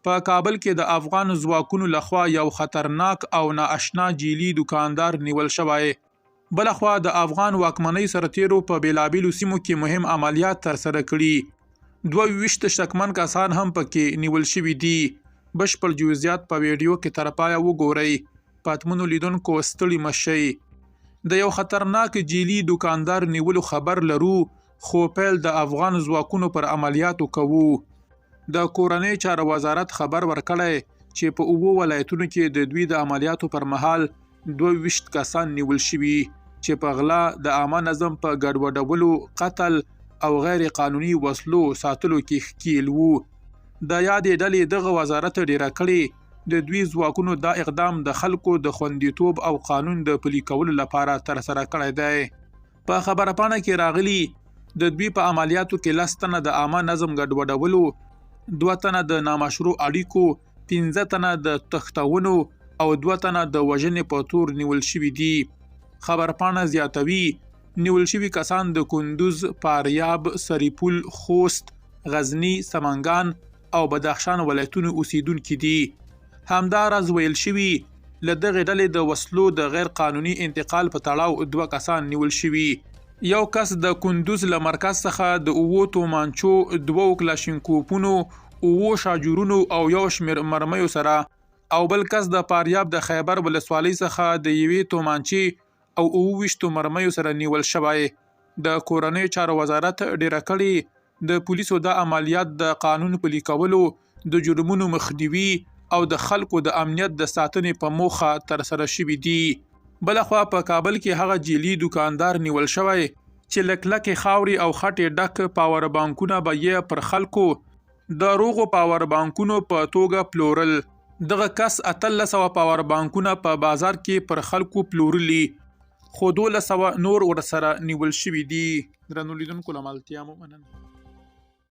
په کابل کې د افغان ځواکونو لخوا یو خطرناک او نااشنا جیلی دکاندار نیول شوی. بلخوا د افغان واکمنۍ سرتیرو په بیلابیلو سیمو کې مهم عملیات ترسره کړي. 22 شکمن کسان هم پکې نیول شوي دي. بشپړ جزئیات په ویډیو کې تر پایه وګورئ. پاتمنو لیدونکو ستړي مشئ. د یو خطرناک جیلی دکاندار نیولو خبر لرو، خو پیل د افغان ځواکونو پر عملیاتو کوو. د کورنۍ چارو وزارت خبر ورکړی چې په 9 ولایتونو کې د دوی د عملیاتو پر مهال 22 کسان نیول شوي چې په غلا، د عامه نظم په ګډوډولو، قتل او غیر قانوني وسلو ساتلو کې ښکیل وو. د یادې ډلې دغه وزارت ډیره کړې د دوی ځواکونو دا اقدام د خلکو د خوندیتوب او قانون د پلي کولو لپاره ترسره کړی دی. په خبرپاڼه کې راغلي د دوی په عملیاتو کې 10 تنه د عامه نظم ګډوډولو، 2 تنه د نامشروع اړیکو، 15 تنه د تښتونو او 2 تنه د وژنې په تور نیول شوي دي. خبرپاڼه زیاتوي نیول شوي کسان د کندوز، فاریاب، سرپل، خوست، غزني، سمنګان او بدخشان ولایتونو اوسیدونکي دي. همداراز ویل شوي له دغې ډلې د وسلو د غیر قانوني انتقال په تړاو 2 کسان نیول شوي. یو کس د کندوز له مرکز څخه د 9 تومانچو، 2 کلاشینکوفونو، 9 شاجورونو او 1 شمېر مرمیو سره، او بل کس د فاریاب د خیبر ولسوالۍ څخه د 1 تومانچې او 29 مرمیو سره نیول شوی. د کورنۍ چارو وزارت ډیره کړې د پولیسو د عملیات د قانون پلي کولو، د جرمونو مخنیوي او د خلکو د امنیت د ساتنې په موخه ترسره شوي دي. بلخوا په کابل کې هغه جیلی دکاندار نیول شوی چې لکلکې خاوري او خټې ډک پاور بانکونه به یې پر خلکو د روغو پاور بانکونو په توګه پلورل. دغه کس 1300 پاور بانکونه په بازار کې پر خلکو پلورلي، خو 1200 نور ورسره نیول شوي دي. درنو لیدونکو له ملتیا مو مننه.